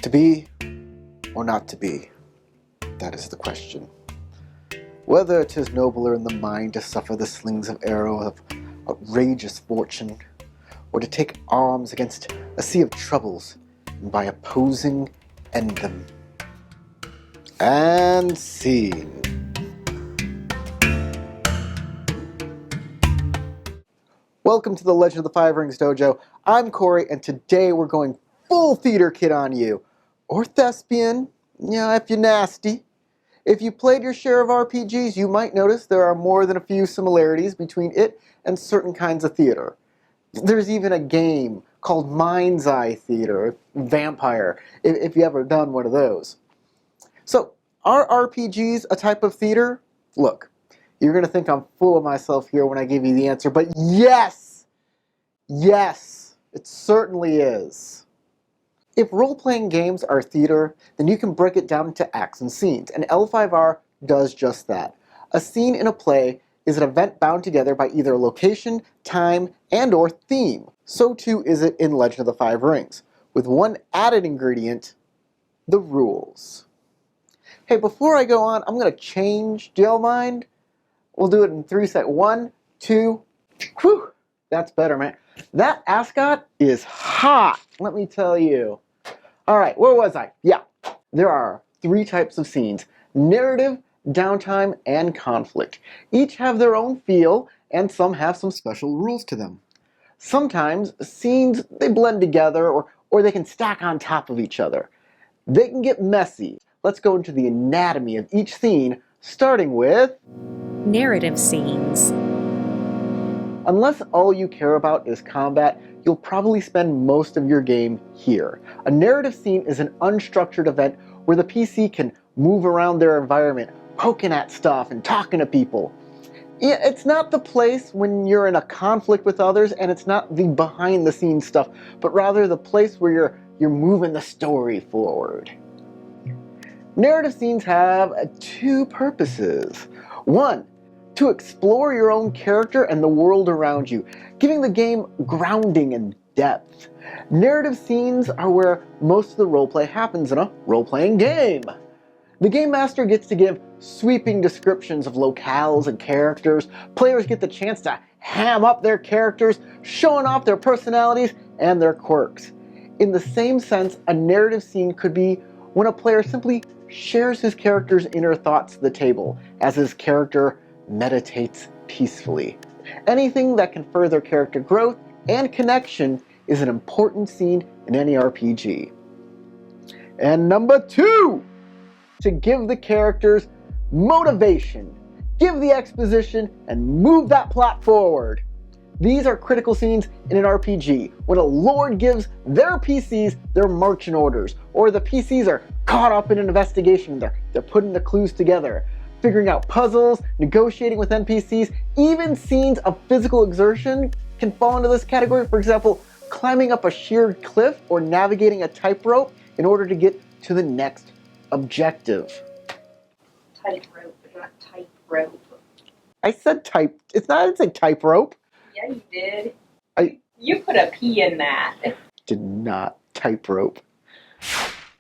To be or not to be, that is the question. Whether 'tis nobler in the mind to suffer the slings of arrow of outrageous fortune, or to take arms against a sea of troubles, and by opposing end them. And scene. Welcome to the Legend of the Five Rings Dojo. I'm Corey, and today we're going full theater kid on you. Or thespian, yeah, if you're nasty. If you played your share of RPGs, you might notice there are more than a few similarities between it and certain kinds of theater. There's even a game called Mind's Eye Theater, Vampire, if you ever done one of those. So, are RPGs a type of theater? Look, you're going to think I'm full of myself here when I give you the answer, but yes! Yes, it certainly is. If role-playing games are theater, then you can break it down into acts and scenes, and L5R does just that. A scene in a play is an event bound together by either location, time, and or theme. So too is it in Legend of the Five Rings, with one added ingredient, the rules. Hey, before I go on, I'm going to change, do y'all mind? We'll do it in 3 seconds. 1, 2, whew, that's better, man. That ascot is hot, let me tell you. All right, where was I? Yeah, there are 3 types of scenes: narrative, downtime, and conflict. Each have their own feel, and some have some special rules to them. Sometimes scenes, they blend together, or they can stack on top of each other. They can get messy. Let's go into the anatomy of each scene, starting with narrative scenes. Unless all you care about is combat, you'll probably spend most of your game here. A narrative scene is an unstructured event where the PC can move around their environment, poking at stuff and talking to people. Yeah, it's not the place when you're in a conflict with others, and it's not the behind-the-scenes stuff, but rather the place where you're moving the story forward. Narrative scenes have 2 purposes. 1, to explore your own character and the world around you, giving the game grounding and depth. Narrative scenes are where most of the roleplay happens in a role-playing game. The Game Master gets to give sweeping descriptions of locales and characters. Players get the chance to ham up their characters, showing off their personalities and their quirks. In the same sense, a narrative scene could be when a player simply shares his character's inner thoughts to the table, as his character meditates peacefully. Anything that can further character growth and connection is an important scene in any RPG. And number 2, to give the characters motivation. Give the exposition and move that plot forward. These are critical scenes in an RPG, when a lord gives their PCs their marching orders, or the PCs are caught up in an investigation, they're putting the clues together, figuring out puzzles, negotiating with NPCs. Even scenes of physical exertion can fall into this category. For example, climbing up a sheer cliff or navigating a tightrope in order to get to the next objective. Tightrope, not tightrope. I said type. I didn't say tightrope. Yeah, you did. I You put a P in that. did not tightrope.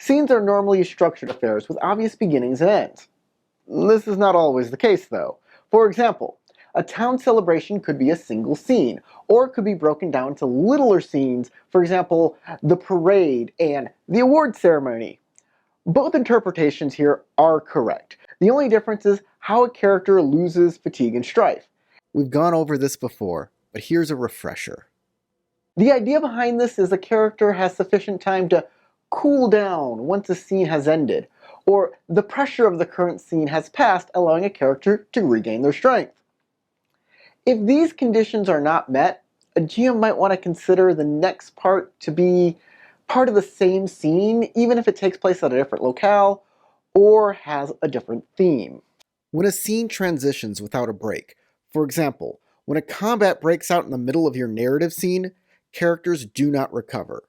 Scenes are normally structured affairs with obvious beginnings and ends. This is not always the case, though. For example, a town celebration could be a single scene, or it could be broken down to littler scenes, for example, the parade and the award ceremony. Both interpretations here are correct. The only difference is how a character loses fatigue and strife. We've gone over this before, but here's a refresher. The idea behind this is a character has sufficient time to cool down once a scene has ended, or the pressure of the current scene has passed, allowing a character to regain their strength. If these conditions are not met, a GM might want to consider the next part to be part of the same scene, even if it takes place at a different locale or has a different theme. When a scene transitions without a break, for example, when a combat breaks out in the middle of your narrative scene, characters do not recover.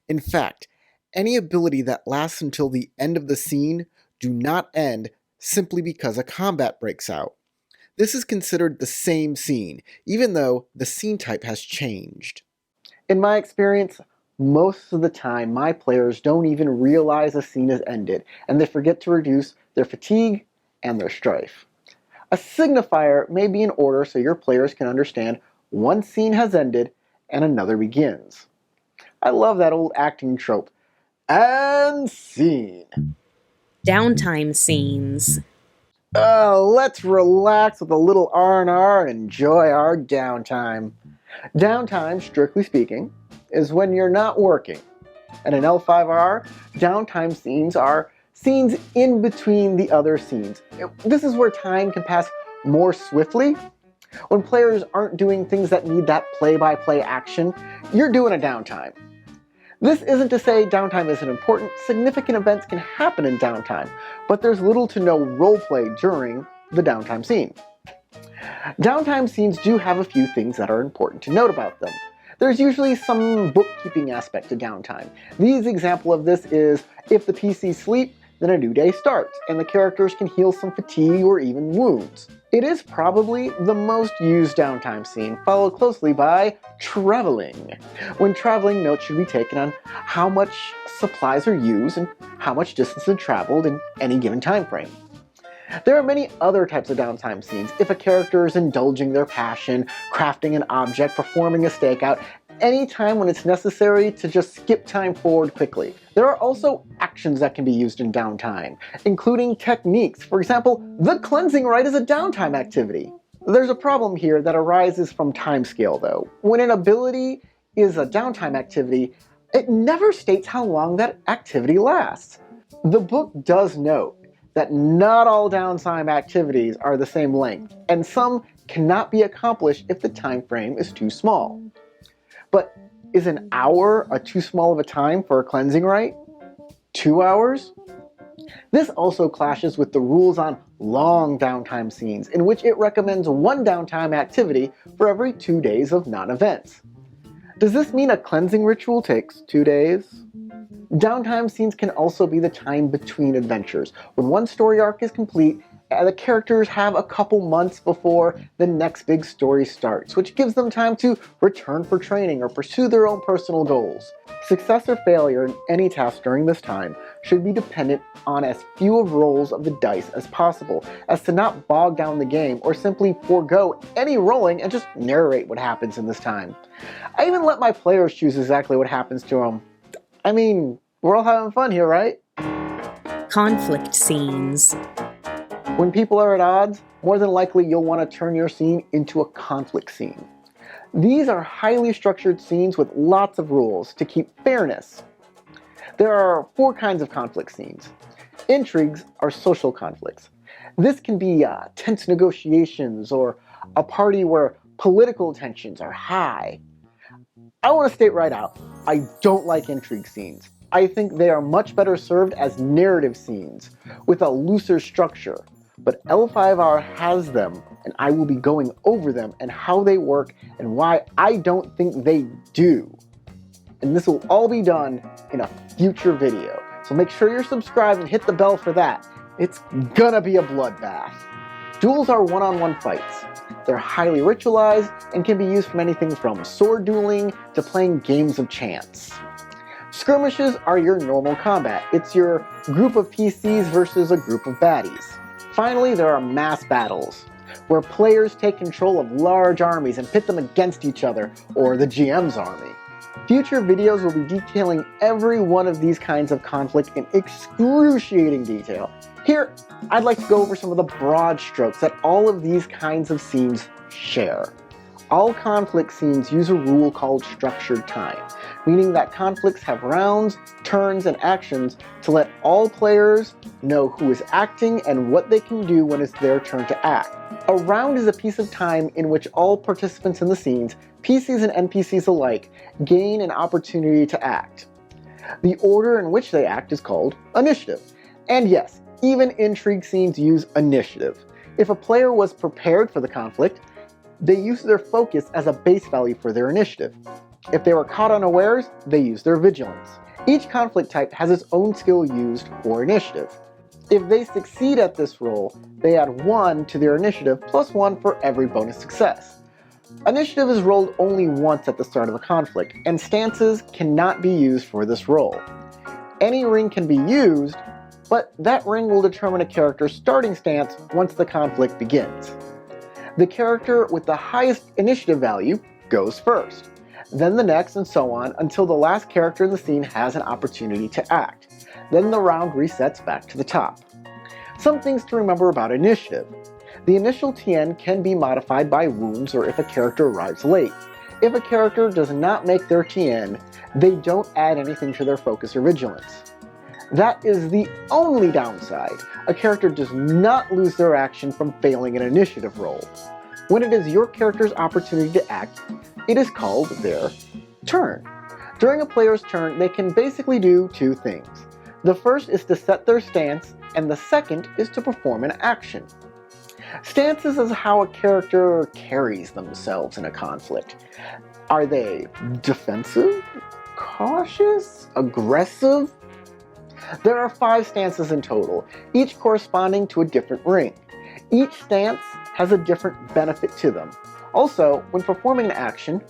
In fact, any ability that lasts until the end of the scene do not end simply because a combat breaks out. This is considered the same scene, even though the scene type has changed. In my experience, Most of the time, my players don't even realize a scene has ended, and they forget to reduce their fatigue and their strife. A signifier may be in order so your players can understand one scene has ended and another begins. I love that old acting trope. And scene. Downtime Scenes. Let's relax with a little R&R and enjoy our downtime. Downtime, strictly speaking, is when you're not working. And in L5R, downtime scenes are scenes in between the other scenes. This is where time can pass more swiftly. When players aren't doing things that need that play-by-play action, you're doing a downtime. This isn't to say downtime isn't important. Significant events can happen in downtime, but there's little to no roleplay during the downtime scene. Downtime scenes do have a few things that are important to note about them. There's usually some bookkeeping aspect to downtime. The easy example of this is if the PCs sleep, then a new day starts, and the characters can heal some fatigue or even wounds. It is probably the most used downtime scene, followed closely by traveling. When traveling, note should be taken on how much supplies are used and how much distance is traveled in any given time frame. There are many other types of downtime scenes. If a character is indulging their passion, crafting an object, performing a stakeout, any time when it's necessary to just skip time forward quickly. There are also actions that can be used in downtime, including techniques. For example, the cleansing rite is a downtime activity. There's a problem here that arises from timescale though. When an ability is a downtime activity, it never states how long that activity lasts. The book does note that not all downtime activities are the same length, and some cannot be accomplished if the time frame is too small. But is an hour too small of a time for a cleansing rite? 2 hours? This also clashes with the rules on long downtime scenes, in which it recommends one downtime activity for every 2 days of non-events. Does this mean a cleansing ritual takes 2 days? Downtime scenes can also be the time between adventures, when one story arc is complete and the characters have a couple months before the next big story starts, which gives them time to return for training or pursue their own personal goals. Success or failure in any task during this time should be dependent on as few rolls of the dice as possible, as to not bog down the game or simply forego any rolling and just narrate what happens in this time. I even let my players choose exactly what happens to them. I mean, we're all having fun here, right? Conflict Scenes. When people are at odds, more than likely you'll want to turn your scene into a conflict scene. These are highly structured scenes with lots of rules to keep fairness. There are 4 kinds of conflict scenes. Intrigues are social conflicts. This can be tense negotiations or a party where political tensions are high. I want to state right out, I don't like intrigue scenes. I think they are much better served as narrative scenes with a looser structure. But L5R has them, and I will be going over them and how they work and why I don't think they do. And this will all be done in a future video. So make sure you're subscribed and hit the bell for that. It's gonna be a bloodbath. Duels are one-on-one fights. They're highly ritualized and can be used from anything from sword dueling to playing games of chance. Skirmishes are your normal combat. It's your group of PCs versus a group of baddies. Finally, there are mass battles, where players take control of large armies and pit them against each other, or the GM's army. Future videos will be detailing every one of these kinds of conflict in excruciating detail. Here, I'd like to go over some of the broad strokes that all of these kinds of scenes share. All conflict scenes use a rule called structured time, meaning that conflicts have rounds, turns, and actions to let all players know who is acting and what they can do when it's their turn to act. A round is a piece of time in which all participants in the scenes, PCs and NPCs alike, gain an opportunity to act. The order in which they act is called initiative. And yes, even intrigue scenes use initiative. If a player was prepared for the conflict, they use their focus as a base value for their initiative. If they were caught unawares, they use their vigilance. Each conflict type has its own skill used for initiative. If they succeed at this roll, they add 1 to their initiative plus 1 for every bonus success. Initiative is rolled only once at the start of a conflict, and stances cannot be used for this roll. Any ring can be used, but that ring will determine a character's starting stance once the conflict begins. The character with the highest initiative value goes first, then the next, and so on until the last character in the scene has an opportunity to act. Then the round resets back to the top. Some things to remember about initiative. The initial TN can be modified by wounds or if a character arrives late. If a character does not make their TN, they don't add anything to their focus or vigilance. That is the only downside. A character does not lose their action from failing an initiative roll. When it is your character's opportunity to act, it is called their turn. During a player's turn, they can basically do two things. The first is to set their stance, and the second is to perform an action. Stances is how a character carries themselves in a conflict. Are they defensive? Cautious? Aggressive? There are 5 stances in total, each corresponding to a different ring. Each stance has a different benefit to them. Also, when performing an action,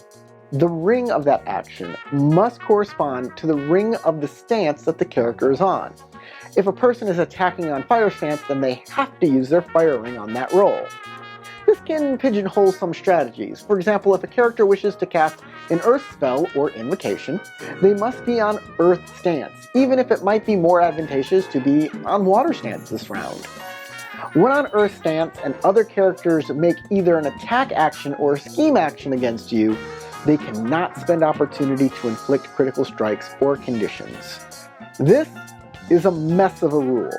the ring of that action must correspond to the ring of the stance that the character is on. If a person is attacking on fire stance, then they have to use their fire ring on that roll. This can pigeonhole some strategies. For example, if a character wishes to cast an earth spell or invocation, they must be on earth stance, even if it might be more advantageous to be on water stance this round. When on earth stance and other characters make either an attack action or a scheme action against you, they cannot spend opportunity to inflict critical strikes or conditions. This is a mess of a rule.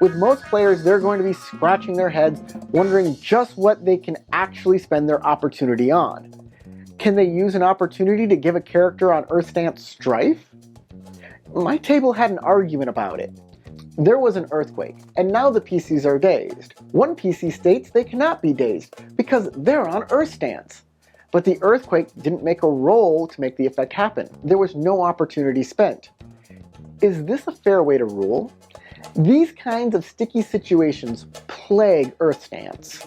With most players, they're going to be scratching their heads, wondering just what they can actually spend their opportunity on. Can they use an opportunity to give a character on Earth Stance strife? My table had an argument about it. There was an earthquake, and now the PCs are dazed. One PC states they cannot be dazed because they're on Earth Stance. But the earthquake didn't make a roll to make the effect happen. There was no opportunity spent. Is this a fair way to rule? These kinds of sticky situations plague Earth Stance.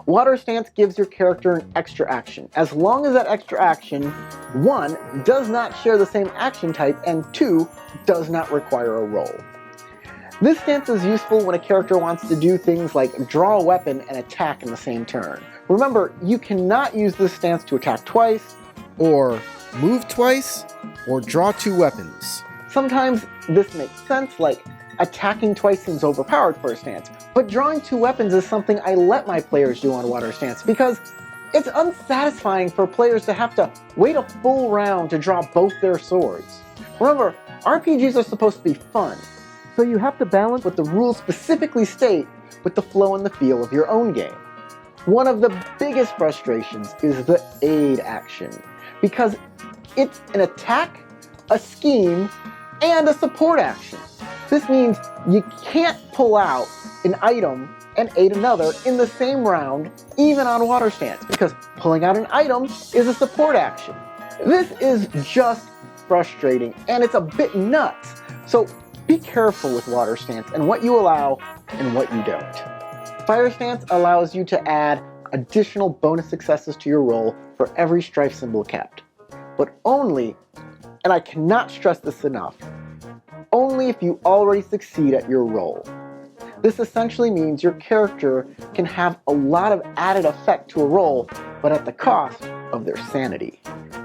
Water Stance gives your character an extra action, as long as that extra action, 1, does not share the same action type, and 2, does not require a roll. This stance is useful when a character wants to do things like draw a weapon and attack in the same turn. Remember, you cannot use this stance to attack twice, Or move twice, or draw 2 weapons. Sometimes this makes sense, like attacking twice seems overpowered for a stance, but drawing 2 weapons is something I let my players do on water stance because it's unsatisfying for players to have to wait a full round to draw both their swords. Remember, RPGs are supposed to be fun, so you have to balance what the rules specifically state with the flow and the feel of your own game. One of the biggest frustrations is the aid action, because it's an attack, a scheme, and a support action. This means you can't pull out an item and aid another in the same round, even on water stance, because pulling out an item is a support action. This is just frustrating, and it's a bit nuts. So be careful with water stance and what you allow and what you don't. Fire stance allows you to add additional bonus successes to your roll for every strife symbol kept. But only, and I cannot stress this enough, only if you already succeed at your roll. This essentially means your character can have a lot of added effect to a roll, but at the cost of their sanity.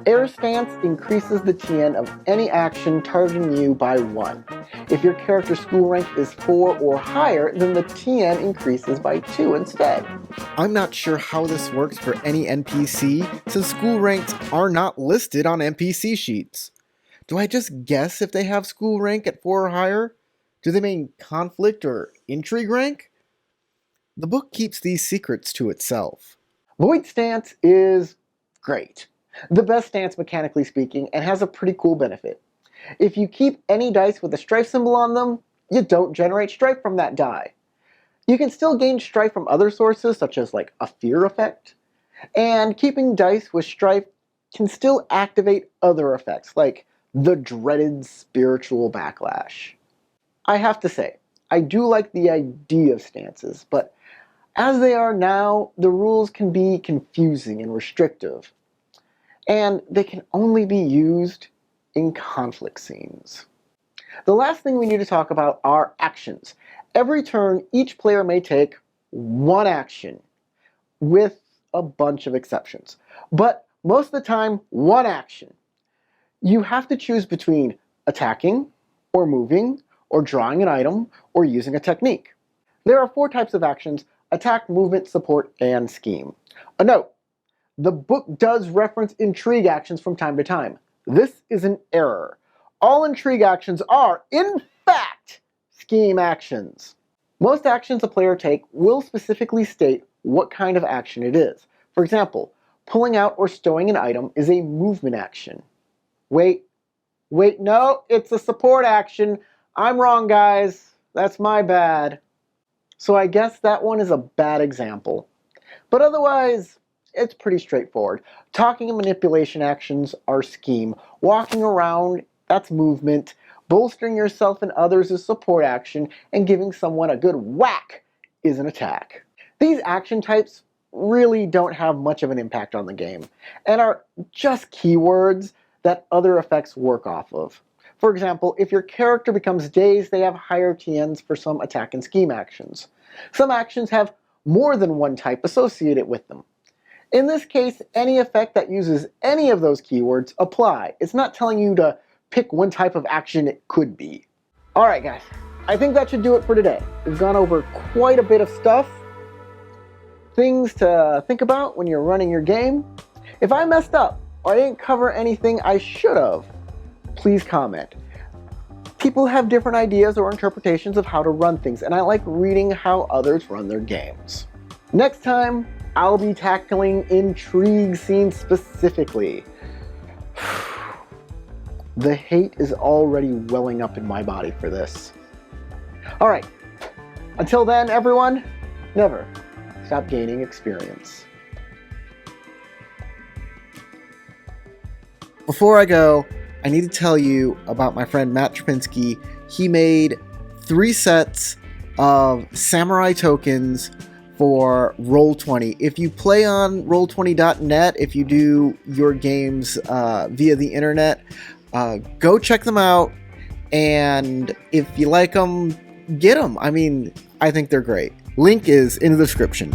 Air stance increases the TN of any action targeting you by 1. If your character's school rank is 4 or higher, then the TN increases by 2 instead. I'm not sure how this works for any NPC, since school ranks are not listed on NPC sheets. Do I just guess if they have school rank at 4 or higher? Do they mean conflict or intrigue rank? The book keeps these secrets to itself. Void stance is great. The best stance mechanically speaking, and has a pretty cool benefit. If you keep any dice with a strife symbol on them, you don't generate strife from that die. You can still gain strife from other sources, such as like a fear effect, and keeping dice with strife can still activate other effects, like the dreaded spiritual backlash. I have to say, I do like the idea of stances, but As they are now, the rules can be confusing and restrictive, and they can only be used in conflict scenes. The last thing we need to talk about are actions. Every turn, each player may take one action, with a bunch of exceptions. But most of the time, one action. You have to choose between attacking, or moving, or drawing an item, or using a technique. There are 4 types of actions: attack, movement, support, and scheme. A note: the book does reference intrigue actions from time to time. This is an error. All intrigue actions are, in fact, scheme actions. Most actions a player take will specifically state what kind of action it is. For example, pulling out or stowing an item is a movement action. Wait, no, it's a support action. I'm wrong, guys. That's my bad. So I guess that one is a bad example. But otherwise, it's pretty straightforward. Talking and manipulation actions are scheme. Walking around, that's movement. Bolstering yourself and others is support action. And giving someone a good whack is an attack. These action types really don't have much of an impact on the game, and are just keywords that other effects work off of. For example, if your character becomes dazed, they have higher TNs for some attack and scheme actions. Some actions have more than one type associated with them. In this case, any effect that uses any of those keywords apply. It's not telling you to pick one type of action it could be. Alright guys, I think that should do it for today. We've gone over quite a bit of stuff. Things to think about when you're running your game. If I messed up or I didn't cover anything I should have, please comment. People have different ideas or interpretations of how to run things, and I like reading how others run their games. Next time, I'll be tackling intrigue scenes specifically. The hate is already welling up in my body for this. Alright, until then everyone, never stop gaining experience. Before I go, I need to tell you about my friend Matt Trapinski. He made 3 sets of samurai tokens for Roll20. If you play on Roll20.net, if you do your games via the internet, go check them out, and if you like them, get them. I mean, I think they're great. Link is in the description.